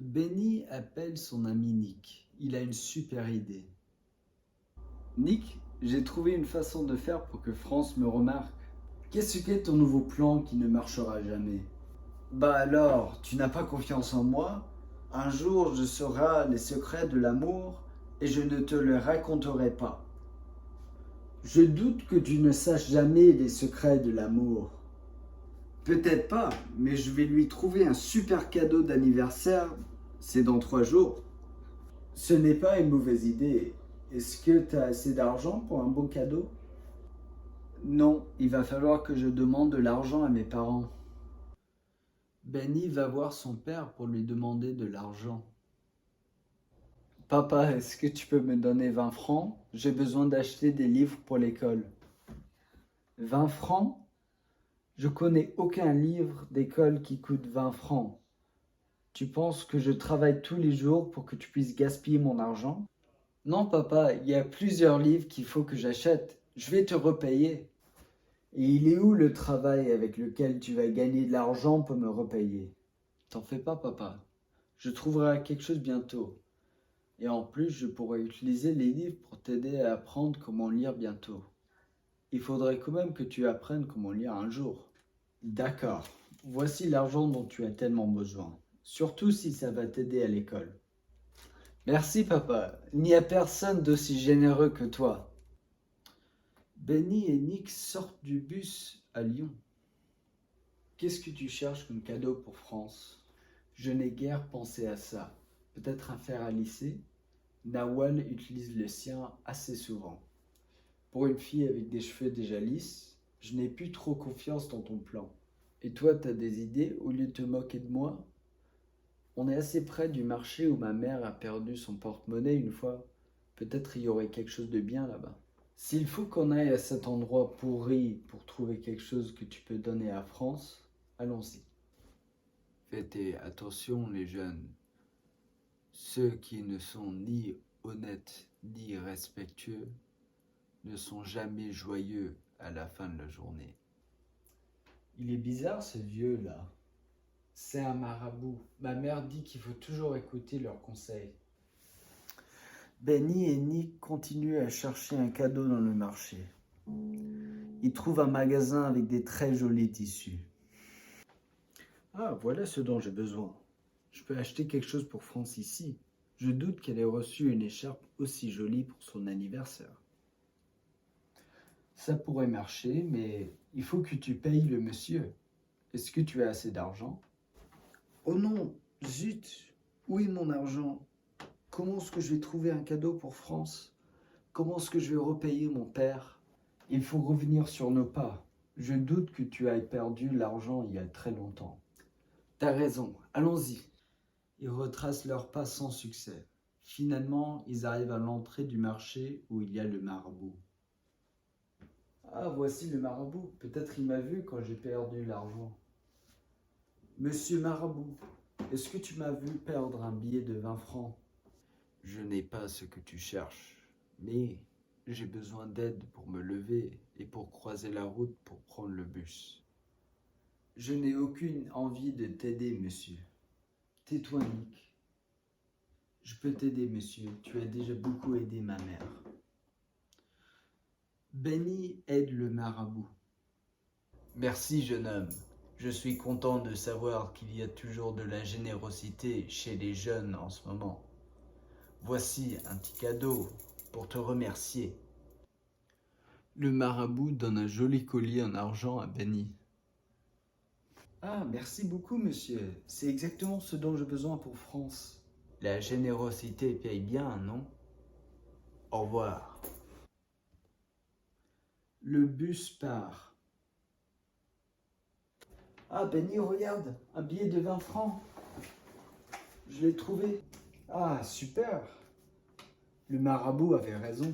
Benny appelle son ami Nick. Il a une super idée. Nick, j'ai trouvé une façon de faire pour que France me remarque. Qu'est-ce qu'est ton nouveau plan qui ne marchera jamais? Bah alors, tu n'as pas confiance en moi? Un jour, je saurai les secrets de l'amour et je ne te les raconterai pas. Je doute que tu ne saches jamais les secrets de l'amour. Peut-être pas, mais je vais lui trouver un super cadeau d'anniversaire. C'est dans 3 jours. Ce n'est pas une mauvaise idée. Est-ce que tu as assez d'argent pour un beau cadeau? Non, il va falloir que je demande de l'argent à mes parents. Benny va voir son père pour lui demander de l'argent. Papa, est-ce que tu peux me donner 20 francs? J'ai besoin d'acheter des livres pour l'école. 20 francs? Je connais aucun livre d'école qui coûte 20 francs. Tu penses que je travaille tous les jours pour que tu puisses gaspiller mon argent? Non, papa, il y a plusieurs livres qu'il faut que j'achète. Je vais te repayer. Et il est où le travail avec lequel tu vas gagner de l'argent pour me repayer? T'en fais pas, papa. Je trouverai quelque chose bientôt. Et en plus, je pourrai utiliser les livres pour t'aider à apprendre comment lire bientôt. Il faudrait quand même que tu apprennes comment lire un jour. D'accord. Voici l'argent dont tu as tellement besoin. Surtout si ça va t'aider à l'école. Merci, papa. Il n'y a personne d'aussi généreux que toi. Benny et Nick sortent du bus à Lyon. Qu'est-ce que tu cherches comme cadeau pour France? Je n'ai guère pensé à ça. Peut-être un fer à lisser? Nawal utilise le sien assez souvent. Pour une fille avec des cheveux déjà lisses, je n'ai plus trop confiance dans ton plan. Et toi, t'as des idées au lieu de te moquer de moi? On est assez près du marché où ma mère a perdu son porte-monnaie une fois. Peut-être il y aurait quelque chose de bien là-bas. S'il faut qu'on aille à cet endroit pourri pour trouver quelque chose que tu peux donner à France, allons-y. Faites attention les jeunes. Ceux qui ne sont ni honnêtes ni respectueux ne sont jamais joyeux à la fin de la journée. Il est bizarre ce vieux-là. C'est un marabout. Ma mère dit qu'il faut toujours écouter leurs conseils. Benny et Nick continuent à chercher un cadeau dans le marché. Ils trouvent un magasin avec des très jolis tissus. Ah, voilà ce dont j'ai besoin. Je peux acheter quelque chose pour France ici. Je doute qu'elle ait reçu une écharpe aussi jolie pour son anniversaire. Ça pourrait marcher, mais il faut que tu payes le monsieur. Est-ce que tu as assez d'argent? Oh non, zut! Où est mon argent? Comment est-ce que je vais trouver un cadeau pour France? Comment est-ce que je vais repayer mon père? Il faut revenir sur nos pas. Je doute que tu aies perdu l'argent il y a très longtemps. T'as raison, allons-y. Ils retracent leurs pas sans succès. Finalement, ils arrivent à l'entrée du marché où il y a le marabout. Ah, voici le marabout. Peut-être il m'a vu quand j'ai perdu l'argent. Monsieur Marabout, est-ce que tu m'as vu perdre un billet de 20 francs? Je n'ai pas ce que tu cherches, mais j'ai besoin d'aide pour me lever et pour croiser la route pour prendre le bus. Je n'ai aucune envie de t'aider, monsieur. Tais-toi, Nick. Je peux t'aider, monsieur. Tu as déjà beaucoup aidé ma mère. Benny aide le marabout. Merci, jeune homme. Je suis content de savoir qu'il y a toujours de la générosité chez les jeunes en ce moment. Voici un petit cadeau pour te remercier. Le marabout donne un joli collier en argent à Benny. Ah, merci beaucoup, monsieur. C'est exactement ce dont j'ai besoin pour France. La générosité paye bien, non? Au revoir. Le bus part. Ah, Benny, regarde, un billet de 20 francs. Je l'ai trouvé. Ah, super. Le marabout avait raison.